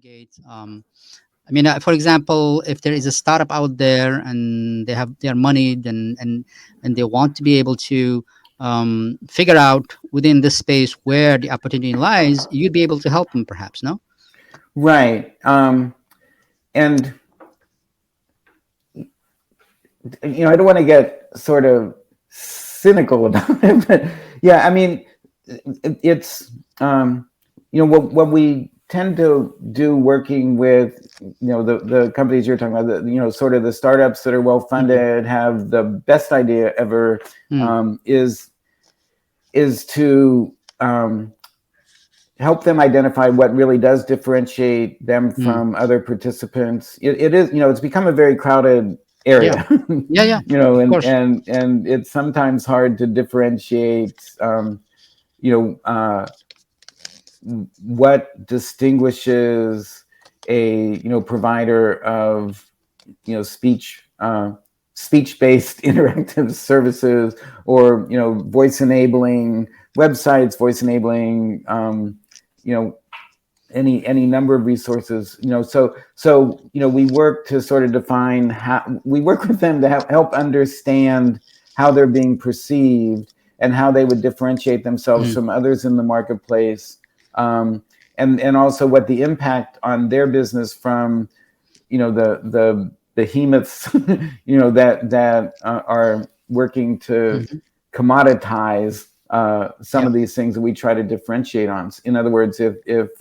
navigate. I mean, for example, if there is a startup out there and they have their money, then and they want to be able to figure out within this space where the opportunity lies, you'd be able to help them, perhaps, no? Right. And I don't want to get sort of cynical about it, but yeah, I mean, it's what we tend to do working with the companies you're talking about, sort of the startups that are well funded, have the best idea ever, is to help them identify what really does differentiate them from other participants. It is, it's become a very crowded area. Yeah. Of course. and it's sometimes hard to differentiate what distinguishes a provider of speech-based interactive services, or voice enabling websites, voice enabling any number of resources. So we work to sort of define how we work with them to help understand how they're being perceived and how they would differentiate themselves from others in the marketplace, and also what the impact on their business from the behemoths that are working to commoditize some of these things that we try to differentiate on. In other words, if it's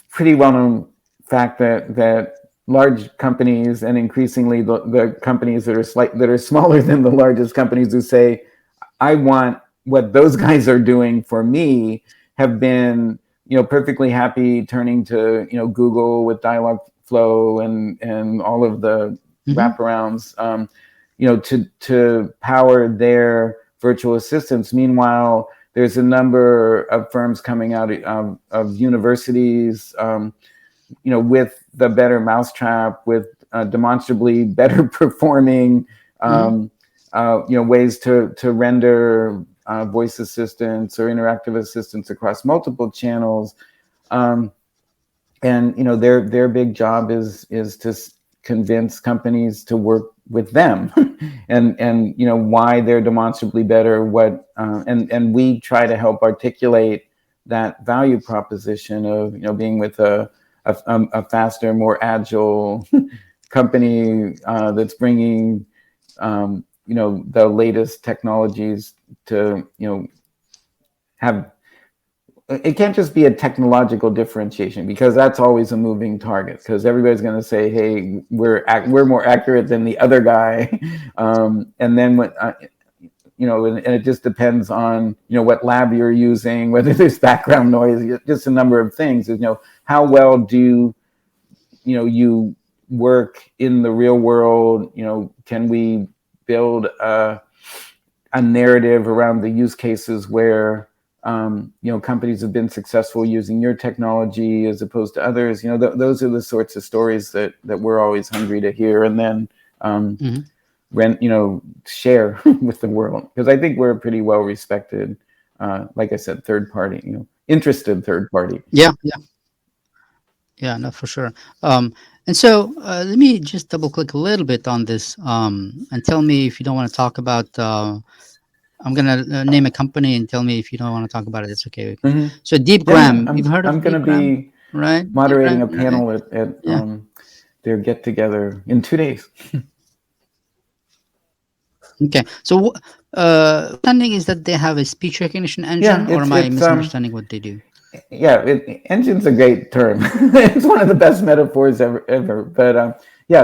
pretty well known fact that large companies, and increasingly the companies that are smaller than the largest companies, who say, I want what those guys are doing for me, have been perfectly happy turning to Google with Dialogflow and all of the wraparounds to power their virtual assistants. Meanwhile, there's a number of firms coming out of universities with the better mousetrap, with demonstrably better performing ways to render voice assistants or interactive assistants across multiple channels, and their big job is to convince companies to work with them, and why they're demonstrably better. And we try to help articulate that value proposition of being with a faster, more agile company that's bringing the latest technologies to have. It can't just be a technological differentiation, because that's always a moving target, because everybody's going to say, hey, we're more accurate than the other guy, and then when and it just depends on what lab you're using, whether there's background noise, just a number of things. How well do you work in the real world? Can we build a narrative around the use cases where companies have been successful using your technology as opposed to others? Those are the sorts of stories that we're always hungry to hear, and then share with the world, because I think we're a pretty well respected, like I said, third party, interested third party. Yeah, no, for sure. And so let me just double click a little bit on this, and tell me if you don't want to talk about. I'm gonna name a company, and tell me if you don't want to talk about it. It's okay. So DeepGram, you've heard of I'm going to be right? moderating a panel at their get together in 2 days. Okay, so understanding is that they have a speech recognition engine, or am I misunderstanding what they do? Yeah, engine's a great term. It's one of the best metaphors ever. But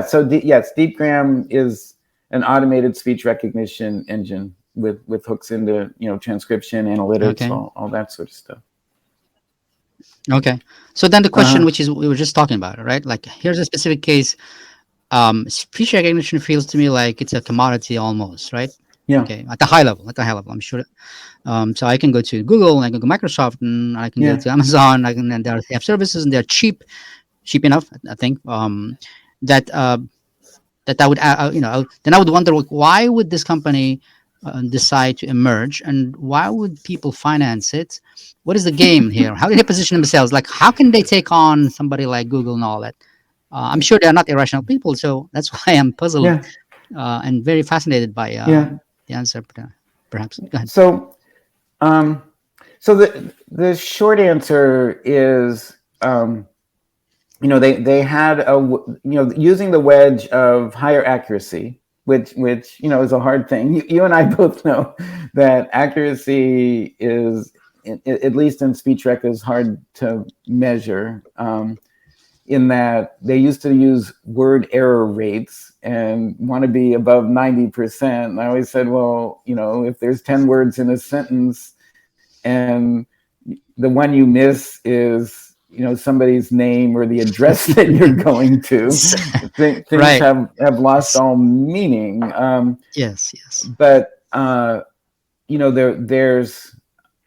so DeepGram is an automated speech recognition engine with hooks into transcription, analytics, all that sort of stuff. Okay, so then the question, which is we were just talking about, right? Like, here's a specific case. Speech recognition feels to me like it's a commodity almost, right? Yeah. Okay, at the high level, I'm sure. So I can go to Google, and I can go to Microsoft, and I can go to Amazon. And they have services, and they're cheap enough, I think. That I would, then I would wonder, why would this company decide to emerge, and why would people finance it? what is the game here? How do they position themselves? Like, how can they take on somebody like Google and all that? I'm sure they are not irrational people, so that's why I'm puzzled Yeah, and very fascinated by yeah. the answer. Perhaps go ahead. So, um, so the short answer is, they had using the wedge of higher accuracy, which is a hard thing. You and I both know that accuracy is, at least in speech rec, is hard to measure. In that they used to use word error rates and want to be above 90%. And I always said, well, if there's 10 words in a sentence and the one you miss is somebody's name or the address that you're going to, things Right. have lost all meaning. Yes. Yes. But there's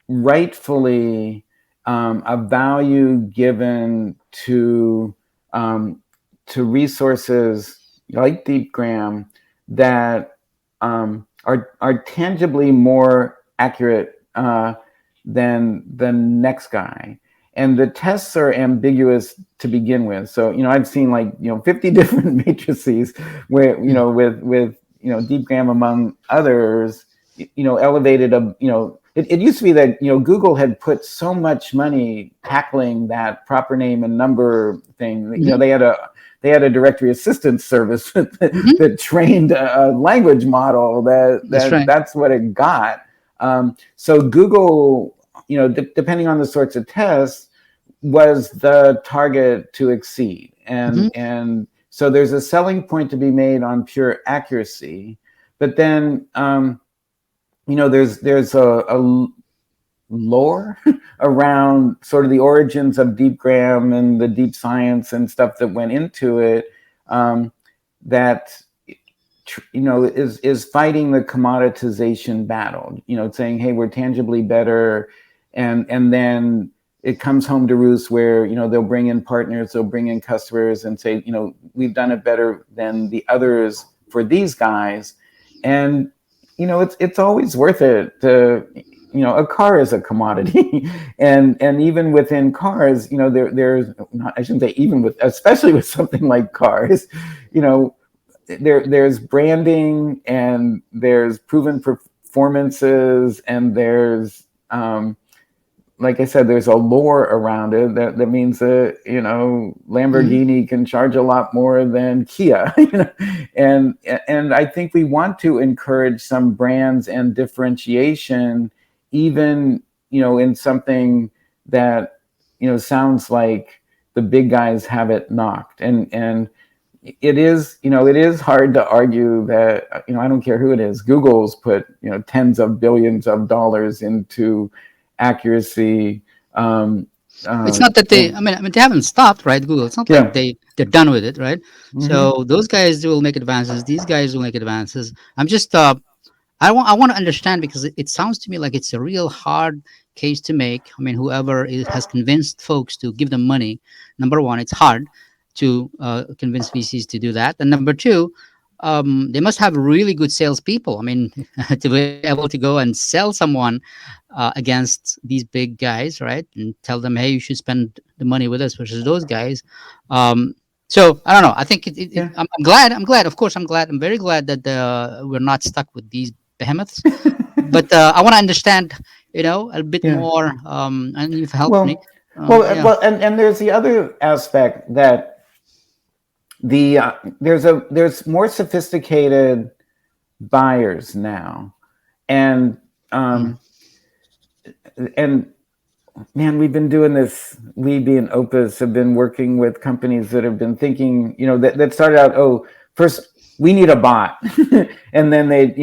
rightfully a value given to resources like DeepGram that are tangibly more accurate than the next guy. And the tests are ambiguous to begin with. So I've seen 50 different matrices where with DeepGram among others, elevated it used to be that Google had put so much money tackling that proper name and number thing. Mm-hmm. They had a directory assistance service Mm-hmm. that trained a language model That's right. that's what it got. So Google, depending on the sorts of tests, was the target to exceed, Mm-hmm. and so there's a selling point to be made on pure accuracy, but then there's a lore around sort of the origins of DeepGram and the deep science and stuff that went into it, that is fighting the commoditization battle. Saying, hey, we're tangibly better, and then it comes home to roost where they'll bring in partners, they'll bring in customers, and say, we've done it better than the others for these guys, and it's always worth it to. A car is a commodity, and even within cars, there's not, I shouldn't say even with, especially with something like cars, there's branding and there's proven performances and there's like I said, there's a lore around it that means that Mm-hmm. Lamborghini can charge a lot more than Kia, and I think we want to encourage some brands and differentiation, even in something that sounds like the big guys have it knocked, and it is hard to argue that I don't care who it is. Google's put tens of billions of dollars into accuracy. It's not that they. And I mean, they haven't stopped, right? Google. It's not like yeah, they're done with it, right? hmm So those guys will make advances. These guys will make advances. I'm just. I want to understand because it sounds to me like it's a real hard case to make. I mean, whoever has convinced folks to give them money. Number one, it's hard to convince VCs to do that, and number two, they must have really good salespeople. I mean, to be able to go and sell someone against these big guys, right? And tell them, hey, you should spend the money with us versus those guys. Um, so I don't know. I think yeah, I'm glad. I'm glad. Of course, I'm glad. I'm very glad that we're not stuck with these behemoths. But I want to understand, a bit yeah. more. And you've helped me. Well, Yeah. well, and there's the other aspect that there's more sophisticated buyers now, and Mm-hmm. and man, we've been doing this. We being Opus have been working with companies that have been thinking, that started out, oh, first we need a bot, and then they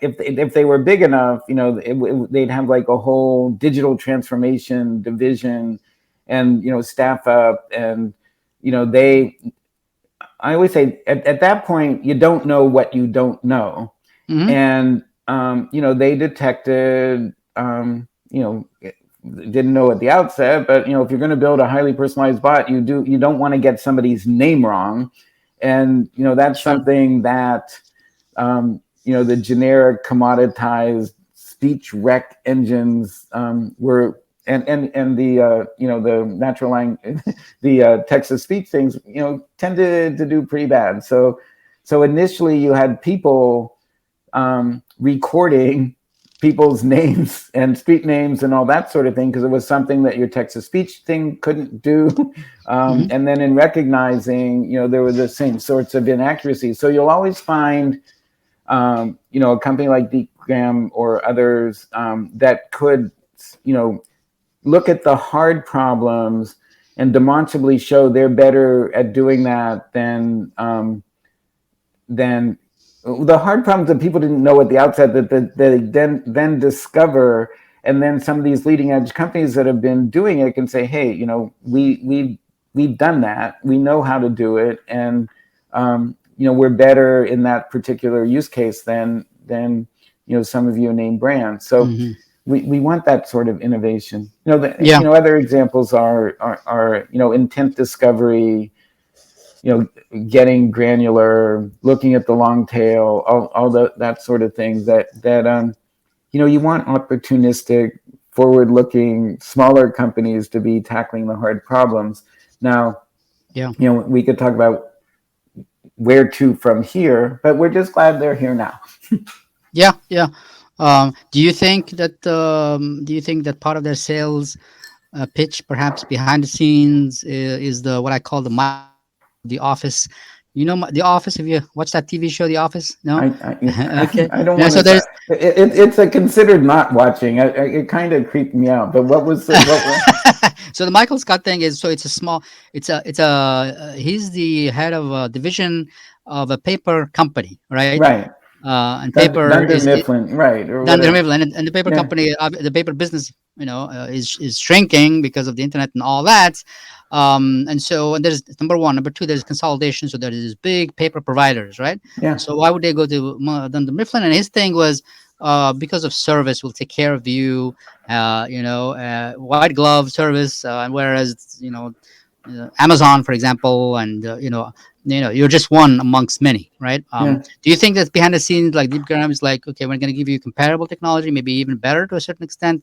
if they were big enough, they'd have like a whole digital transformation division, and staff up, and they. I always say at that point you don't know what you don't know, Mm-hmm. and they detected didn't know at the outset, but if you're going to build a highly personalized bot, you don't want to get somebody's name wrong, and that's Sure. something that the generic commoditized speech rec engines were and the the natural language, the text to speech things tended to do pretty bad. So initially you had people recording people's names and street names and all that sort of thing, because it was something that your text to speech thing couldn't do. Hmm. And then in recognizing, there were the same sorts of inaccuracies. So you'll always find, a company like DeepGram or others that could, look at the hard problems and demonstrably show they're better at doing that than the hard problems that people didn't know at the outset, that they then discover. And then some of these leading edge companies that have been doing it can say, hey, we've done that, we know how to do it, and we're better in that particular use case than some of you name brands. So Hmm. we want that sort of innovation. Yeah. Other examples are intent discovery, getting granular, looking at the long tail, all that sort of thing. That you want opportunistic, forward-looking, smaller companies to be tackling the hard problems. Now, Yeah. we could talk about where to from here, but we're just glad they're here now. Yeah. Yeah. Do you think that part of their sales pitch, perhaps behind the scenes, is the what I call the Microsoft of the Office? The Office. Have you watched that TV show, The Office? No. Okay. I don't Yeah. want So there's to. It's a considered not watching. It kind of creeped me out. But what was what? so the Michael Scott thing is, so it's a small, he's the head of a division of a paper company, right? Right, And paper Dunder is Mifflin, right, or Dunder whatever. Mifflin, and the paper Yeah, company, the paper business, is shrinking because of the internet and all that. And there's number one, number two, there's consolidation. So there is big paper providers, right? yeah, So why would they go to Dunder Mifflin? And his thing was, because of service, we'll take care of you. White glove service, and whereas Amazon, for example, and you're just one amongst many, right? yeah, Do you think that behind the scenes, like DeepGram is like, okay, we're going to give you comparable technology, maybe even better to a certain extent,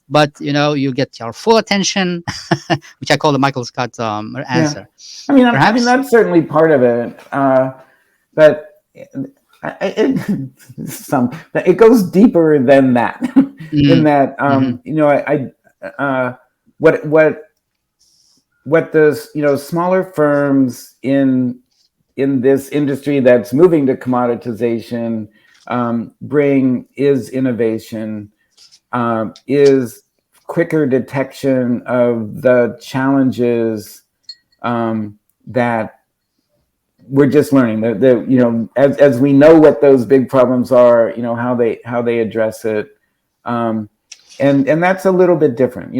but you get your full attention, which I call the Michael Scott yeah. answer, I mean perhaps. that's certainly part of it, but it goes deeper than that. In Mm-hmm. that, Mm-hmm. what does smaller firms in this industry that's moving to commoditization bring is innovation, is quicker detection of the challenges that we're just learning. As we know what those big problems are, how they address it. And that's a little bit different.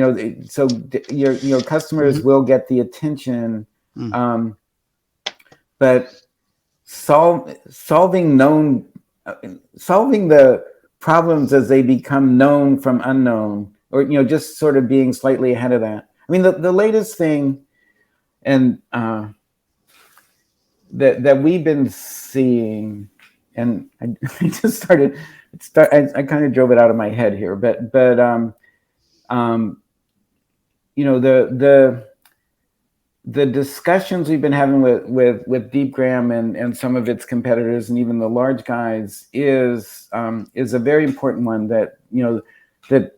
So your customers Mm-hmm. will get the attention, Mm-hmm. but solving the problems as they become known from unknown, or just sort of being slightly ahead of that. I mean, the latest thing, and that we've been seeing, and I just I kind of drove it out of my head here, but the discussions we've been having with DeepGram and some of its competitors and even the large guys is a very important one. That that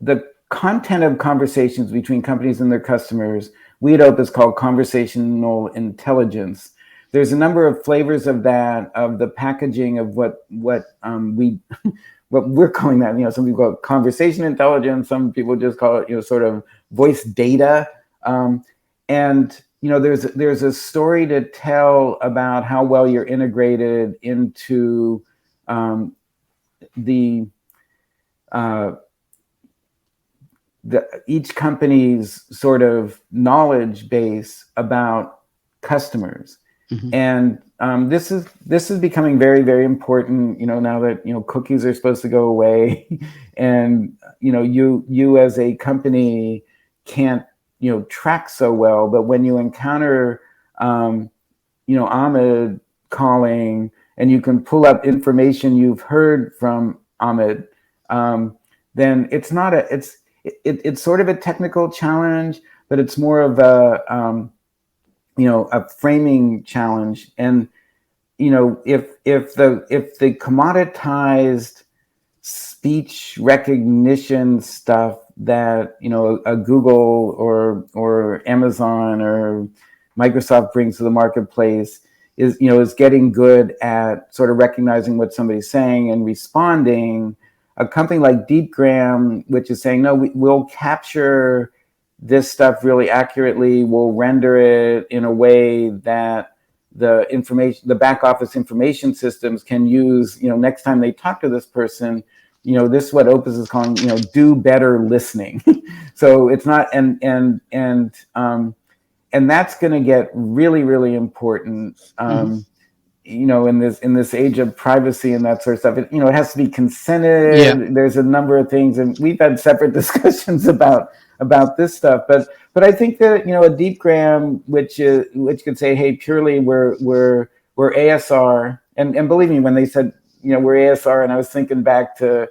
the content of conversations between companies and their customers, we at Opus call conversational intelligence. There's a number of flavors of that, of the packaging of what we what we're calling that. Some people call it conversation intelligence. Some people just call it sort of voice data. And there's a story to tell about how well you're integrated into the each company's sort of knowledge base about customers. Mm-hmm. And this is becoming very, very important. Now that cookies are supposed to go away, and you as a company can't track so well. But when you encounter Ahmed calling, and you can pull up information you've heard from Ahmed, um, then it's not a it's sort of a technical challenge, but it's more of a framing challenge. And if the commoditized speech recognition stuff that a Google or Amazon or Microsoft brings to the marketplace is getting good at sort of recognizing what somebody's saying and responding. A company like DeepGram, which is saying, no, we'll capture this stuff really accurately, we'll render it in a way that the back office information systems can use, next time they talk to this person, this is what Opus is calling, do better listening. So it's not, and that's going to get really, really important. In this age of privacy and that sort of stuff, it has to be consented. Yeah. There's a number of things, and we've had separate discussions about this stuff. But I think that a DeepGram, which could say, hey, purely we're ASR, and believe me, when they said we're ASR, and I was thinking back to,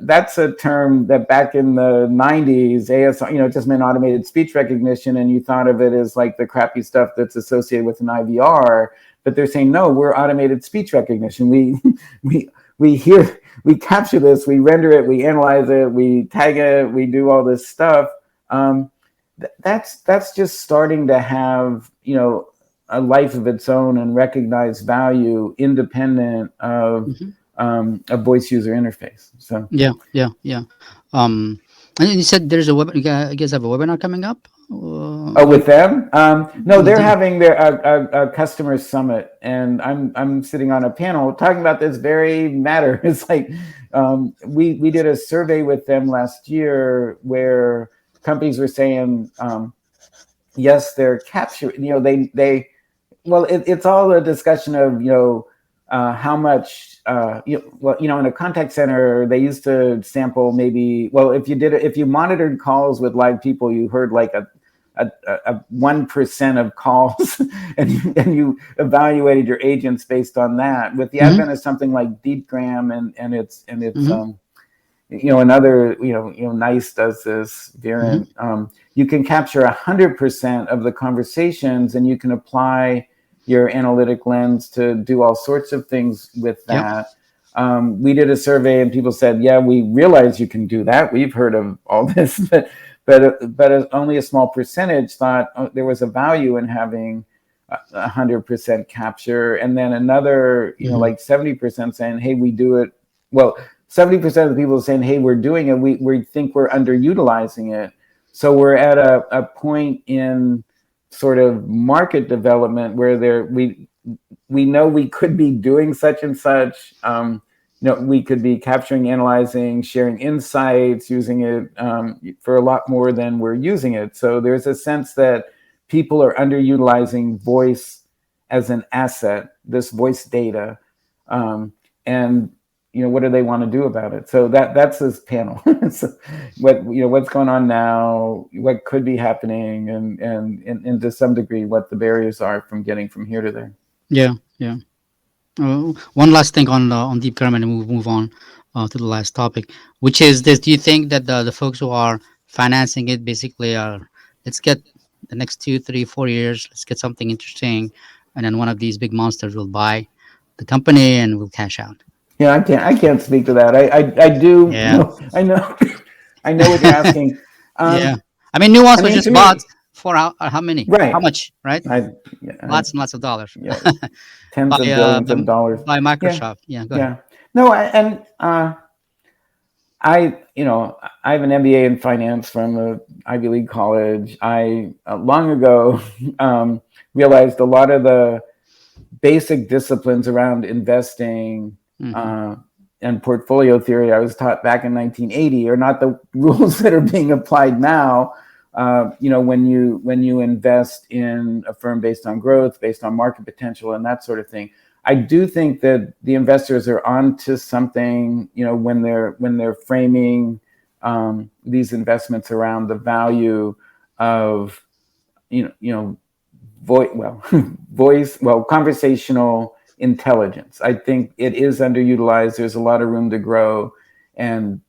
that's a term that back in the 90s, ASR, just meant automated speech recognition, and you thought of it as like the crappy stuff that's associated with an IVR. But they're saying, no, we're automated speech recognition. We capture this, we render it, we analyze it, we tag it, we do all this stuff. That's just starting to have, a life of its own and recognized value independent of a voice user interface. So yeah. And you said there's a web. You guys have a webinar coming up. With them? No, they're them. having their a customer summit, and I'm sitting on a panel talking about this very matter. It's like we did a survey with them last year where companies were saying, yes, they're capturing. It's all a discussion of how much. In a contact center, they used to sample maybe. Well, if you monitored calls with live people, you heard like a 1% of calls, and you evaluated your agents based on that. With the advent of something like DeepGram and it's another NICE does this variant. You can capture 100% of the conversations, and you can apply your analytic lens to do all sorts of things with that. We did a survey, and people said, yeah, we realize you can do that. We've heard of all this, but only a small percentage thought there was a value in having 100% capture. And then another, like 70% saying, hey, we do it. Well, 70% of the people saying, hey, we're doing it. We think we're underutilizing it. So we're at a point in sort of market development where we know we could be doing such and such. We could be capturing, analyzing, sharing insights, using it for a lot more than we're using it. So there's a sense that people are underutilizing voice as an asset, this voice data, and what do they want to do about it? So that's this panel. So what's going on now, what could be happening, and to some degree what the barriers are from getting from here to there. Yeah. One last thing on DeepGram, and we'll move on to the last topic, which is this: do you think that the folks who are financing it basically are, let's get the next 2, 3, 4 years, let's get something interesting, and then one of these big monsters will buy the company and we'll cash out? Yeah, I can't speak to that. I do Yeah. know, I know what you're asking. Yeah. I mean, Nuance was To just me, bought for how many? right? How much? Right? Yeah, Lots and lots of dollars. yeah, tens of billions of dollars. By Yeah, Microsoft. Yeah. Go ahead. yeah. No, I have an MBA in finance from an Ivy League college. I long ago realized a lot of the basic disciplines around investing and portfolio theory I was taught back in 1980 are not the rules that are being applied now. When you invest in a firm based on growth, based on market potential, and that sort of thing. I do think that the investors are onto something, when they're framing these investments around the value of, voice, conversational intelligence. I think it is underutilized. There's a lot of room to grow, and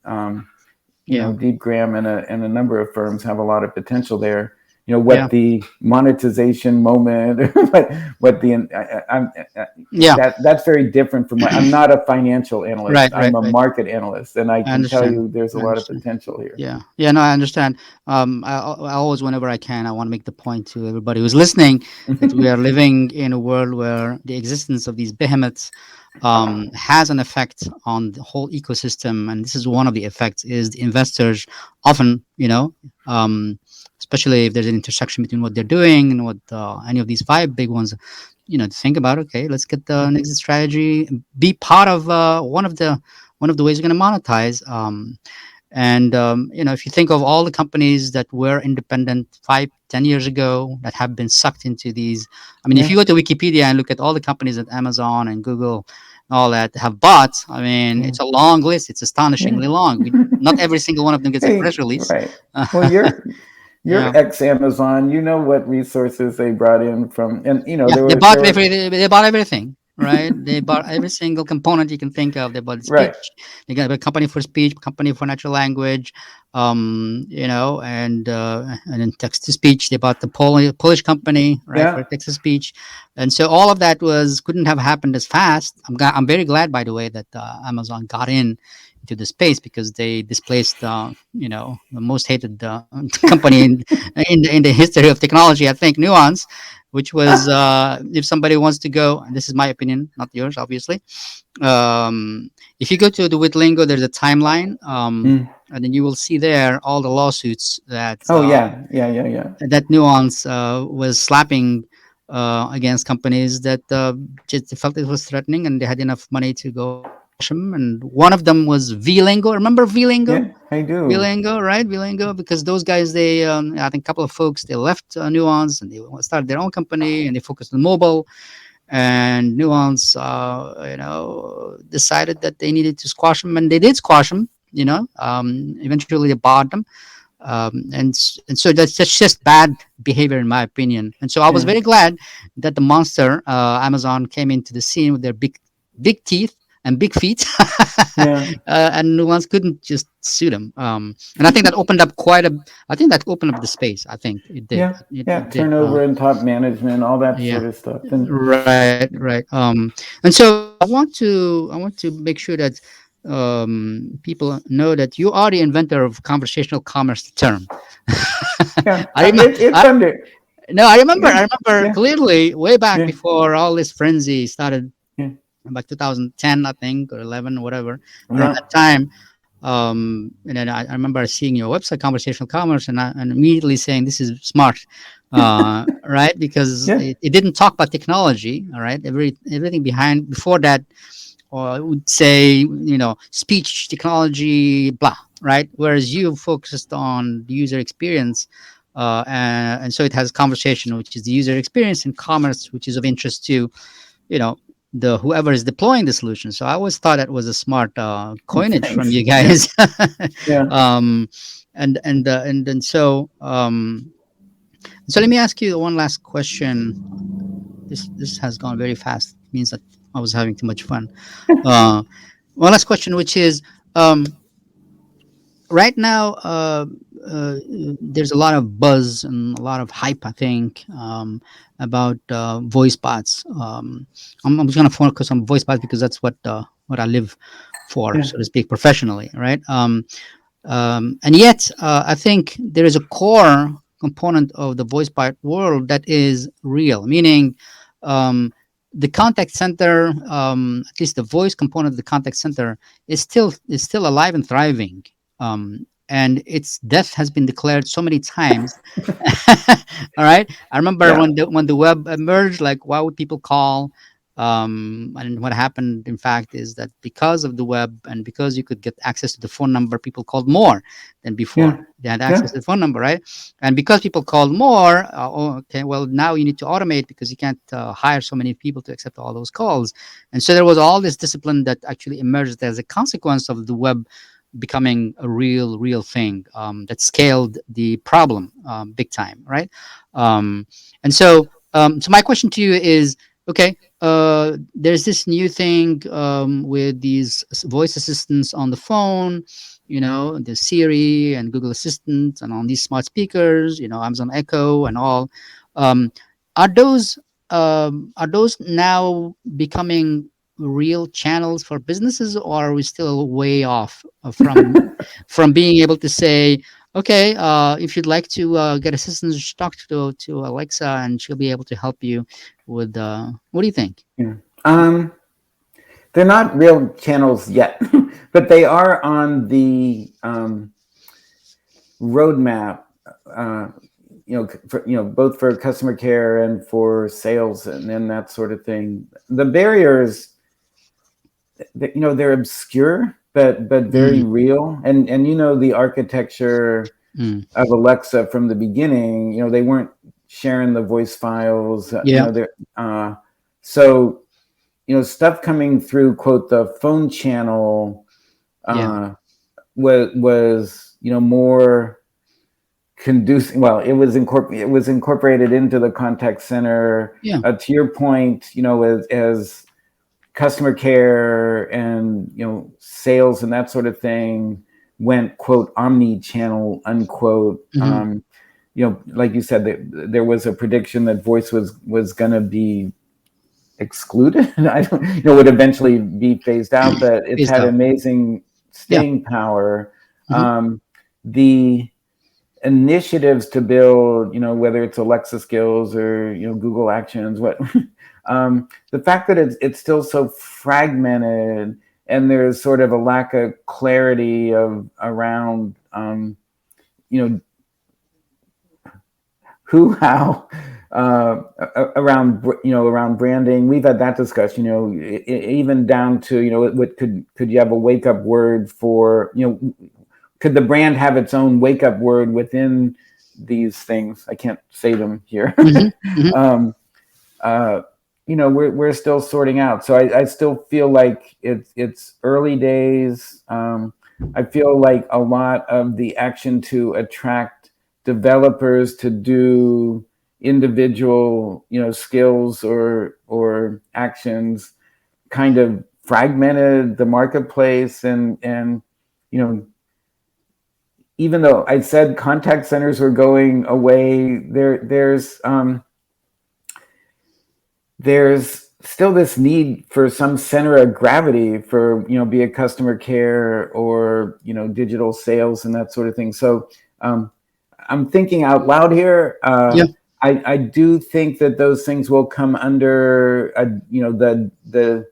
Yeah. Deep Graham and a number of firms have a lot of potential there. Yeah. What the monetization moment, what the Yeah. that's very different from I'm not a financial analyst. Right. I'm Right. a Right. market analyst, and I I can tell understand. you there's a I lot of understand. potential here. Yeah. Yeah. No, I understand. I always, whenever I can, I want to make the point to everybody who's listening that we are living in a world where the existence of these behemoths has an effect on the whole ecosystem, and this is one of the effects. Is the investors often, um, especially if there's an intersection between what they're doing and what any of these five big ones, think about. Okay, let's get the next strategy, be part of one of the ways we're going to monetize. If you think of all the companies that were independent 5, 10 years ago that have been sucked into these, I mean, if Yeah, you go to Wikipedia and look at all the companies that Amazon and Google and all that have bought, I mean, yeah, it's a long list. It's yeah. astonishingly long. Not every single one of them gets a Hey, press release. right. Well, you're Yeah. ex Amazon. You know what resources they brought in from, and Yeah, there they were bought there were they bought everything, right? They bought every single component you can think of. They bought right. speech. They got a company for speech, company for natural language, and then text to speech. They bought the Polish company, right, Yeah, for text to speech, and so all of that was couldn't have happened as fast. I'm very glad, by the way, that Amazon got into the space because they displaced, the most hated company in the history of technology. I think Nuance, which was if somebody wants to go, and this is my opinion, not yours, obviously. If you go to the Witlingo, there's a timeline, mm. and then you will see there all the lawsuits that Oh yeah, yeah, yeah, yeah, Nuance was slapping against companies that just felt it was threatening, and they had enough money to go and squash them. And one of them was Vlingo. Remember Vlingo? yeah. I do. Vilango, right? Vilango, because those guys, I think a couple of folks, they left Nuance and they started their own company and they focused on mobile. And Nuance, decided that they needed to squash them, and they did squash them. Eventually they bought them, and so that's just bad behavior, in my opinion. And so I was Yeah, very glad that the monster Amazon came into the scene with their big teeth and big feet, yeah, and Nuance couldn't just sue them. And I think that opened up I think that opened up the space. I think it did. yeah, It, yeah. it did. Turnover in top management, all that Yeah. sort of stuff. And Right. Right. And so I want to make sure that people know that you are the inventor of conversational commerce term. yeah, I, rem- it's I under. No, I remember. Yeah, I remember yeah, clearly way back yeah, before all this frenzy started, yeah, about 2010, I think, or 11, whatever. Around yeah, that time, and then I remember seeing your website, conversational commerce, and immediately saying this is smart, right? Because yeah, it didn't talk about technology, all right. Everything behind before that, or I would say, speech technology, blah, right? Whereas you focused on the user experience, and so it has conversation, which is the user experience, and commerce, which is of interest to, you know, the whoever is deploying the solution. So I always thought that was a smart coinage from thanks. you Yeah, guys. yeah. um, and so so let me ask you one last question. This has gone very fast. It means that I was having too much fun. Uh, One last question, which is, um, right now, there's a lot of buzz and a lot of hype, I think, about voice bots. I'm just going to focus on voice bots because that's what I live for, Yeah. so to speak, professionally, right? And yet, I think there is a core component of the voice bot world that is real, meaning um, the contact center, at least the voice component of the contact center, is still alive and thriving. And its death has been declared so many times. All right, I remember Yeah. when the web emerged, like, why would people call? And what happened, in fact, is that because of the web and because you could get access to the phone number, people called more than before. Yeah. They had Yeah. access to the phone number, right? And because people called more, okay, well, now you need to automate because you can't hire so many people to accept all those calls. And so there was all this discipline that actually emerged as a consequence of the web becoming a real thing, that scaled the problem big time, right? Um, and so, so my question to you is, okay, there's this new thing with these voice assistants on the phone, the Siri and Google Assistant, and on these smart speakers, Amazon Echo and all. Um, are those now becoming real channels for businesses, or are we still way off from being able to say, okay, if you'd like to get assistance, just talk to Alexa, and she'll be able to help you with what do you think? Yeah. They're not real channels yet, but they are on the roadmap. Uh, both for customer care and for sales and that sort of thing. The barriers, they're obscure, but very Mm, real. And the architecture mm. of Alexa from the beginning, they weren't sharing the voice files. Yeah, So stuff coming through quote the phone channel yeah, was more conducive. Well, it was incorporated into the contact center. yeah. To your point, as customer care and sales and that sort of thing went quote omni-channel unquote. Hmm. Like you said, there was a prediction that voice was going to be excluded. I don't, would eventually be phased out, but it's Phased had out. amazing Yeah. staying power. Hmm. The initiatives to build, whether it's Alexa skills or Google Actions, the fact that it's still so fragmented and there's sort of a lack of clarity around you know who, how, around branding. We've had that discussion, even down to, what could you have a wake up word for, could the brand have its own wake up word within these things? I can't say them here. Hmm. Hmm. um, uh, we're still sorting out. So I still feel like it's early days. I feel like a lot of the action to attract developers to do individual, skills or actions kind of fragmented the marketplace. And you know, even though I said contact centers were going away, there's still this need for some center of gravity for, be it customer care or, digital sales and that sort of thing. So I'm thinking out loud here. Yeah. I do think that those things will come under the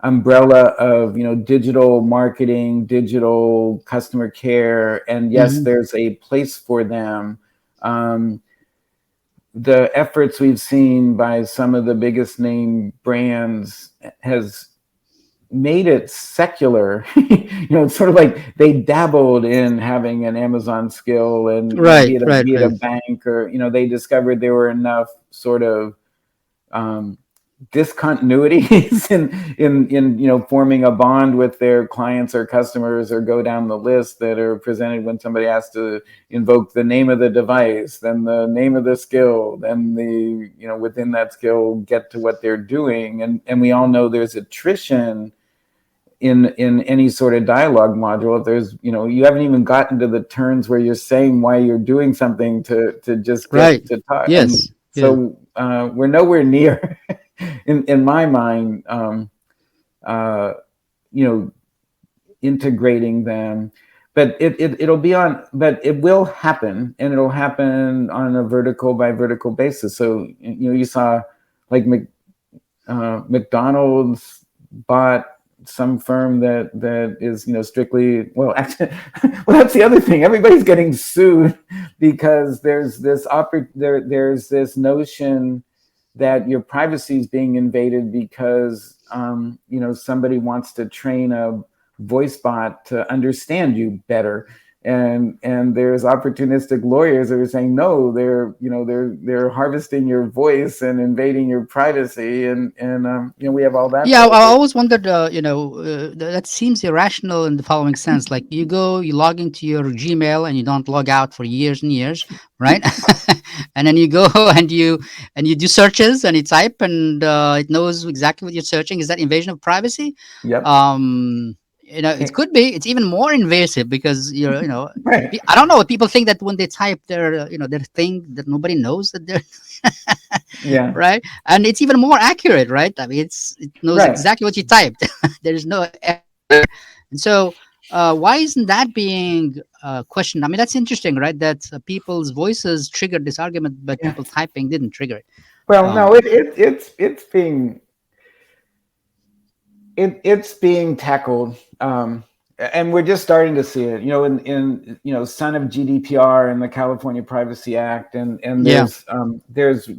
umbrella of, digital marketing, digital customer care, and yes, Hmm. there's a place for them. Um, the efforts we've seen by some of the biggest name brands has made it secular. It's sort of like they dabbled in having an Amazon skill, and Right, be right, it a right. bank, or they discovered there were enough sort of um, discontinuities in forming a bond with their clients or customers, or go down the list that are presented when somebody has to invoke the name of the device, then the name of the skill, then the within that skill get to what they're doing. And we all know there's attrition in any sort of dialogue module. If there's you haven't even gotten to the turns where you're saying why you're doing something to just get Right. to talk. And Yes. Yeah. so we're nowhere near in my mind uh, you know integrating them. But it'll be on, but it will happen, and it'll happen on a vertical by vertical basis. So you saw like McDonald's bought some firm that is strictly, well, actually, well, that's the other thing. Everybody's getting sued because there's this notion that your privacy is being invaded because somebody wants to train a voice bot to understand you better. and there's opportunistic lawyers that are saying no, they're harvesting your voice and invading your privacy, and we have all that Yeah, to I over. always wondered, that seems irrational in the following sense. Like you log into your Gmail and you don't log out for years and years, right? And then you go and you do searches and you type and it knows exactly what you're searching. Is that invasion of privacy? Yep. It could be. It's even more invasive because Right. I don't know. People think that when they type their thing that nobody knows that they're Yeah. right, and it's even more accurate, right? I mean, it knows Right. exactly what you typed. There is no error there. And so why isn't that being questioned? I mean, that's interesting, right? That people's voices triggered this argument, but Yeah. people typing didn't trigger it. Well, no, um, it's being tackled, and we're just starting to see it. In son of GDPR and the California Privacy Act, and yeah, there's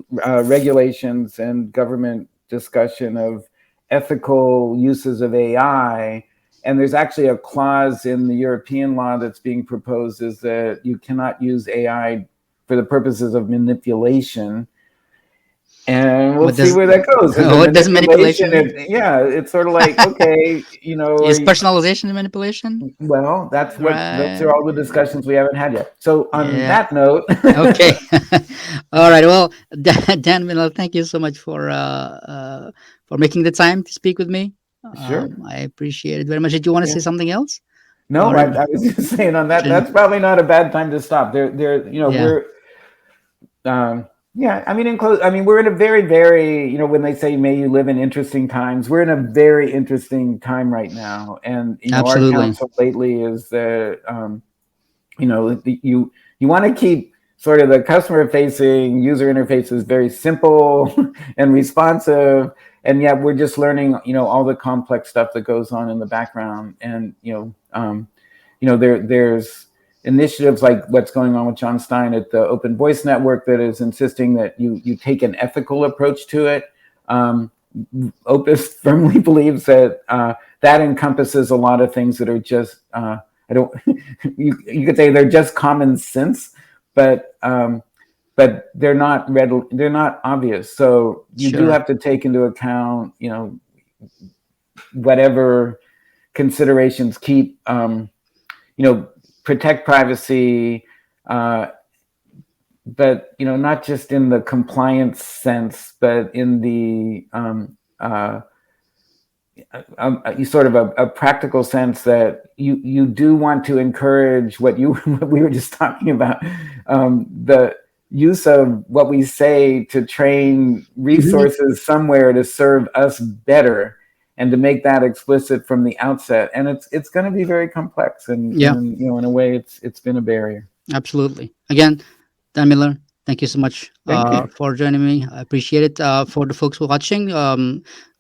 regulations and government discussion of ethical uses of AI. And there's actually a clause in the European law that's being proposed is that you cannot use AI for the purposes of manipulation, and we'll what see does where that goes. Is it what does manipulation manipulation? mean? Yeah, it's sort of like, okay, Is personalization and manipulation, well, those are right? all the discussions we haven't had yet. So on Yeah. that note, Okay. All right. Well, Dan Miller, thank you so much for making the time to speak with me. sure. I appreciate it very much. Did you want to Yeah. say something else? No, Or I was just saying on that. should, That's probably not a bad time to stop. yeah, We're yeah. I mean, in close. I mean, we're in a very, very, when they say "May you live in interesting times," we're in a very interesting time right now. And our absolutely. counsel lately is that you want to keep sort of the customer facing user interfaces very simple and responsive, and yet we're just learning all the complex stuff that goes on in the background. And there's initiatives like what's going on with John Stein at the Open Voice Network that is insisting that you take an ethical approach to it. Opus firmly believes that that encompasses a lot of things that are just I don't. You could say they're just common sense, but they're not obvious. So you do Sure. have to take into account, whatever considerations keep, protect privacy, but not just in the compliance sense, but in the sort of a practical sense that you do want to encourage what we were just talking about, the use of what we say to train Mhm. resources somewhere to serve us better, and to make that explicit from the outset. And it's going to be very complex, Yeah, and in a way it's been a barrier. absolutely. Again, Dan Miller, thank you so much Thank you. for joining me. I appreciate it. For the folks watching,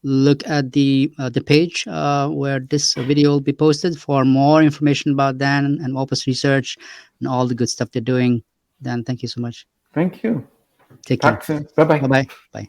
look at the page where this video will be posted for more information about Dan and Opus Research and all the good stuff they're doing. Dan, thank you so much. Thank you. Take care. Talk soon. Bye bye. Bye-bye. Bye.